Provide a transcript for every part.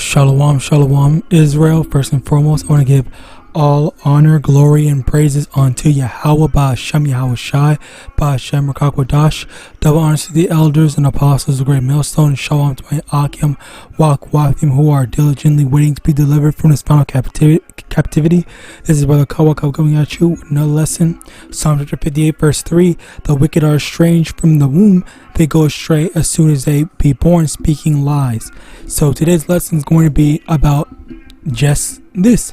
Shalom, shalom, Israel. First and foremost, I want to give all honor, glory, and praises unto YAHAWAH, BA'Hashem, YAHAWASHI, BA'Hashem, RICANS. Double honors to the elders and apostles of the great millstone. Shalom to my Akim, Wakwafim, who are diligently waiting to be delivered from this final captivity. This is Brother Kawakaw coming at you with another lesson. Psalm chapter 58, verse 3. The wicked are estranged from the womb. They go astray as soon as they be born, speaking lies. So today's lesson is going to be about just this.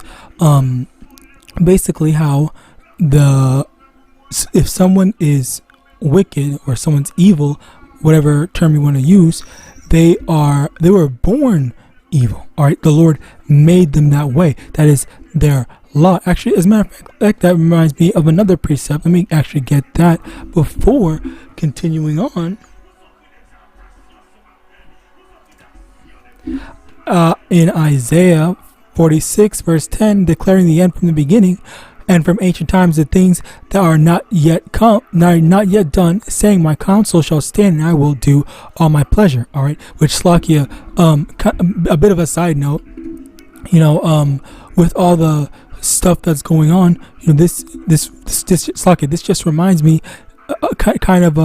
Basically how if someone is wicked or someone's evil, whatever term you want to use, they were born evil. All right, the Lord made them that way. That is their law. Actually, as a matter of fact, that reminds me of another precept. Let me actually get that before continuing on. In Isaiah 46 verse 10, declaring the end from the beginning and from ancient times the things that are not yet done, saying, my counsel shall stand and I will do all my pleasure. All right, which Slakia, a bit of a side note, with all the stuff that's going on, this Slakia, this just reminds me kind of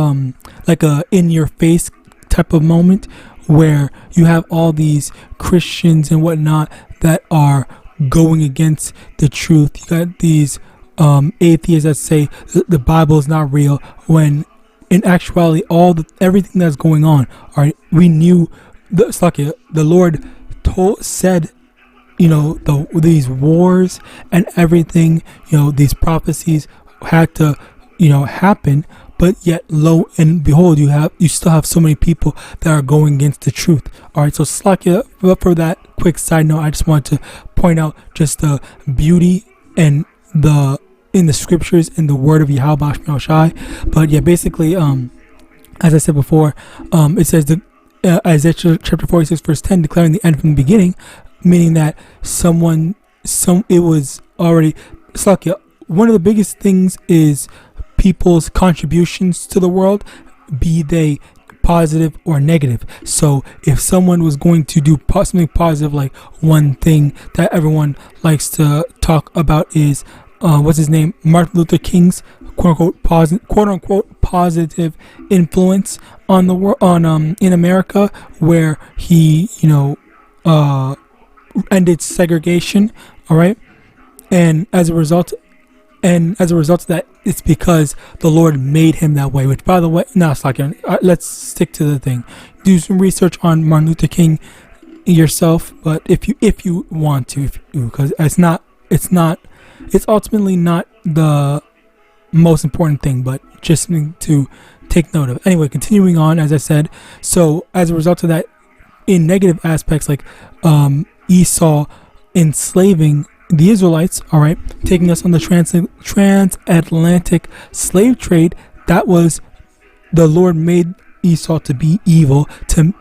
like a in your face type of moment where you have all these Christians and whatnot that are going against the truth. You got these atheists that say the Bible is not real, when in actuality everything that's going on, all right, we knew the Lord said, these wars and everything, these prophecies had to happen. But yet, lo and behold, you still have so many people that are going against the truth. All right, so Slakia, for that quick side note, I just want to point out just the beauty and in the scriptures and the word of Yahweh. But yeah, basically, as I said before, it says Isaiah chapter 46 verse 10, declaring the end from the beginning, meaning that it was already Slakia. One of the biggest things is people's contributions to the world, be they positive or negative. So if someone was going to do something positive, like one thing that everyone likes to talk about is what's his name, Martin Luther King's quote unquote positive influence on the world, in America, where he ended segregation. All right, and as a result of that, it's because the Lord made him that way. Which, by the way, let's stick to the thing. Do some research on Martin Luther King yourself, but if you want to, because it's ultimately not the most important thing, but just something to take note of. Anyway, continuing on, as I said, so as a result of that, in negative aspects like Esau enslaving the Israelites, all right, taking us on the transatlantic slave trade, that was the Lord made Esau to be evil, to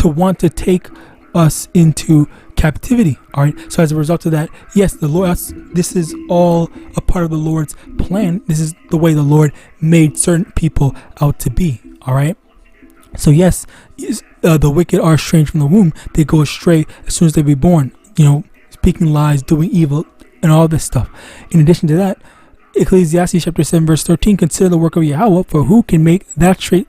want to take us into captivity. All right, so as a result of that, yes, the Lord, this is all a part of the Lord's plan. This is the way the Lord made certain people out to be. All right. So yes, the wicked are estranged from the womb. They go astray as soon as they be born, speaking lies, doing evil, and all this stuff. In addition to that, Ecclesiastes chapter 7 verse 13, consider the work of Yahweh, for who can make that straight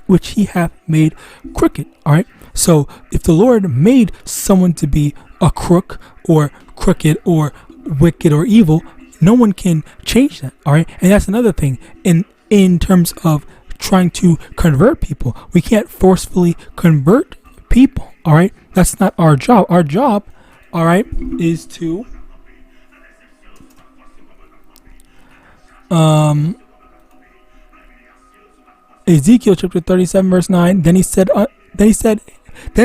which he hath made crooked. All right, so if the Lord made someone to be a crook or crooked or wicked or evil, no one can change that. All right, and that's another thing in terms of trying to convert people. We can't forcefully convert people. All right, that's not our job. Our job, all right, is to Ezekiel chapter 37 verse 9. Then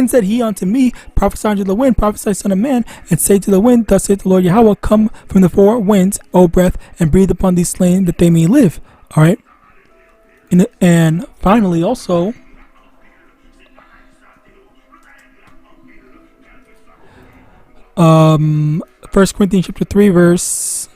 said he unto me, prophesy unto the wind, prophesy, son of man, and say to the wind, thus saith the Lord Yahweh, come from the four winds, O breath, and breathe upon these slain that they may live. All right. And finally, also, First Corinthians chapter 3 verse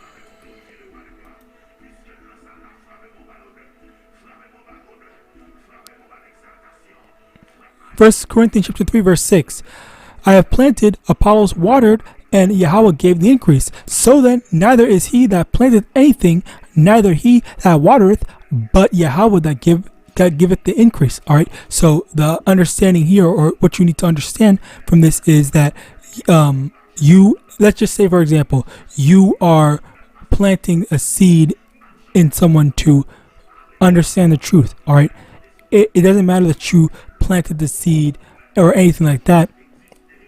1 Corinthians chapter 3 verse 6. I have planted, Apollos watered, and Yahweh gave the increase. So then, neither is he that planteth anything, neither he that watereth, but Yahweh that giveth the increase. All right. So the understanding here, or what you need to understand from this, is that you, let's just say, for example, you are planting a seed in someone to understand the truth. All right. It doesn't matter that you planted the seed or anything like that.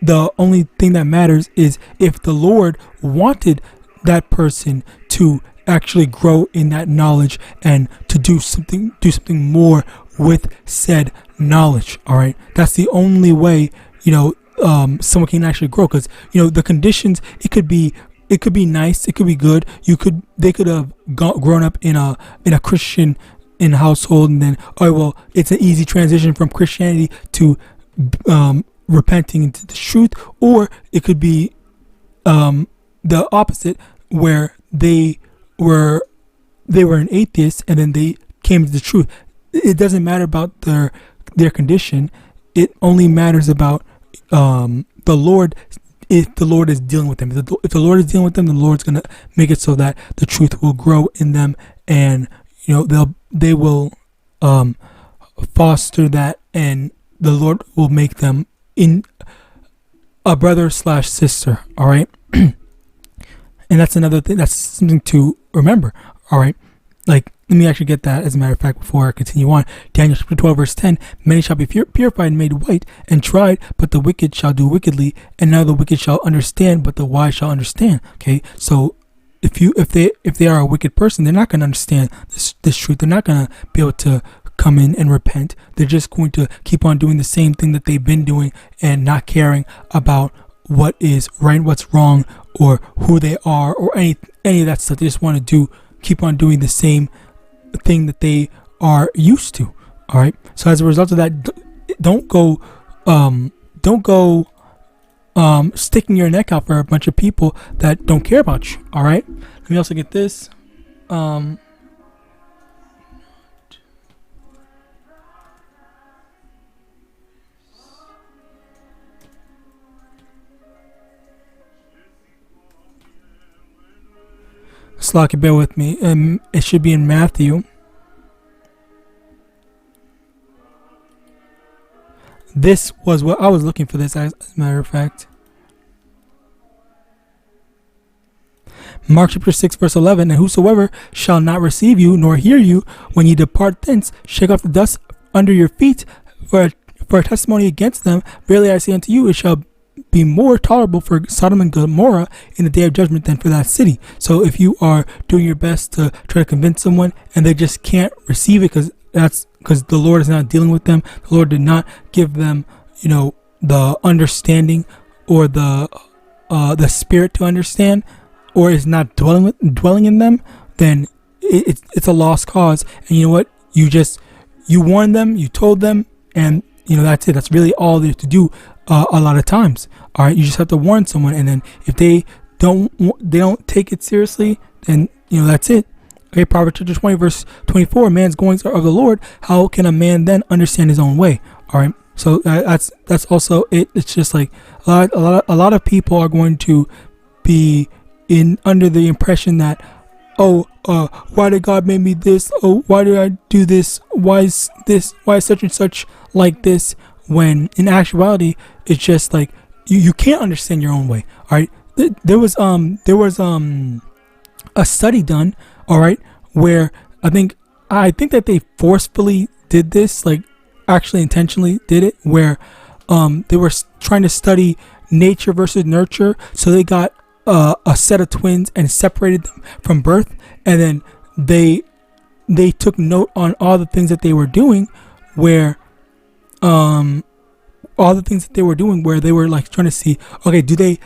The only thing that matters is if the Lord wanted that person to actually grow in that knowledge and to do something more with said knowledge. All right, that's the only way, someone can actually grow, because the conditions, it could be nice, it could be good. They could have grown up in a Christian household, and then, oh well, it's an easy transition from Christianity to repenting into the truth. Or it could be the opposite, where they were an atheist and then they came to the truth. It doesn't matter about their condition. It only matters about the Lord. If the Lord is dealing with them, if the Lord is dealing with them, the Lord's gonna make it so that the truth will grow in them, and they will foster that, and the Lord will make them in a brother / sister. All right. And that's another thing, that's something to remember. All right. Like, let me actually get that, as a matter of fact, before I continue on. Daniel chapter 12 verse 10. Many shall be purified and made white and tried, but the wicked shall do wickedly, and now the wicked shall understand, but the wise shall understand. Okay. So if they are a wicked person, they're not going to understand this truth. They're not going to be able to come in and repent. They're just going to keep on doing the same thing that they've been doing, and not caring about what is right, what's wrong, or who they are, or any of that stuff. They just want to keep on doing the same thing that they are used to. All right. So as a result of that, don't go sticking your neck out for a bunch of people that don't care about you. All right. Let me also get this. Slocky, bear with me. It should be in Matthew. This was what I was looking for, this, as a matter of fact. Mark chapter 6 verse 11. And whosoever shall not receive you nor hear you when ye depart thence, shake off the dust under your feet for a testimony against them. Verily I say unto you, it shall be more tolerable for Sodom and Gomorrah in the day of judgment than for that city. So if you are doing your best to try to convince someone and they just can't receive it, because the Lord is not dealing with them, the Lord did not give them, the understanding or the spirit to understand, or is not dwelling in them, then it's a lost cause. And you know what? You warned them, you told them, and that's it. That's really all they have to do. A lot of times, all right, you just have to warn someone, and then if they don't take it seriously, then that's it. Okay, Proverbs chapter 20 verse 24. Man's goings are of the Lord. How can a man then understand his own way? All right, so that's also it. It's just like a lot of people are going to be under the impression that, why did God make me this? Oh, why did I do this? Why is such and such like this? When in actuality, it's just like you can't understand your own way. All right, there was a study done. All right, where I think that they forcefully did this, like actually intentionally did it, where they were trying to study nature versus nurture. So they got a set of twins and separated them from birth, and then they took note on all the things that they were doing, where all the things that they were doing, where they were like trying to see, okay, do they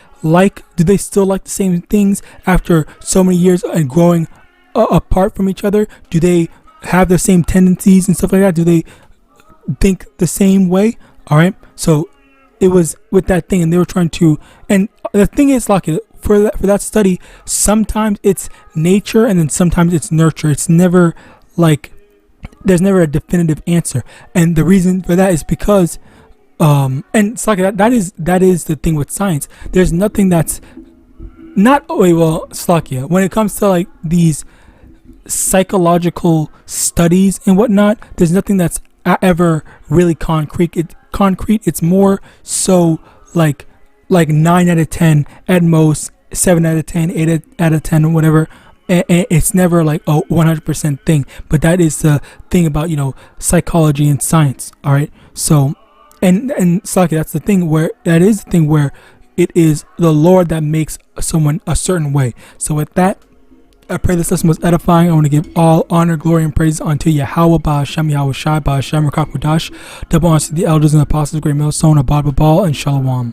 still like the same things after so many years and growing apart from each other? Do they have the same tendencies and stuff like that? Do they think the same way? All right. So it was with that thing, and they were trying to, and the thing is, like, for that study, sometimes it's nature and then sometimes it's nurture. It's never like, there's never a definitive answer. And the reason for that is because And Slaki, that is the thing with science. There's nothing that's not Slakia. When it comes to like these psychological studies and whatnot, there's nothing that's ever really concrete. It's more so like 9 out of 10 at most, 7 out of 10, 8 out of 10, or whatever. And it's never like a 100% thing. But that is the thing about psychology and science. All right. So and Slaki, that's the thing where it is the Lord that makes someone a certain way. So with that, I pray this lesson was edifying. I want to give all honor, glory, and praise unto Yahawah, Ba'ashem, Yahawashi, Ba'ashem, Rakakwadash. Double honors to the elders and apostles, great millstone, Abad Babal, and Shalom.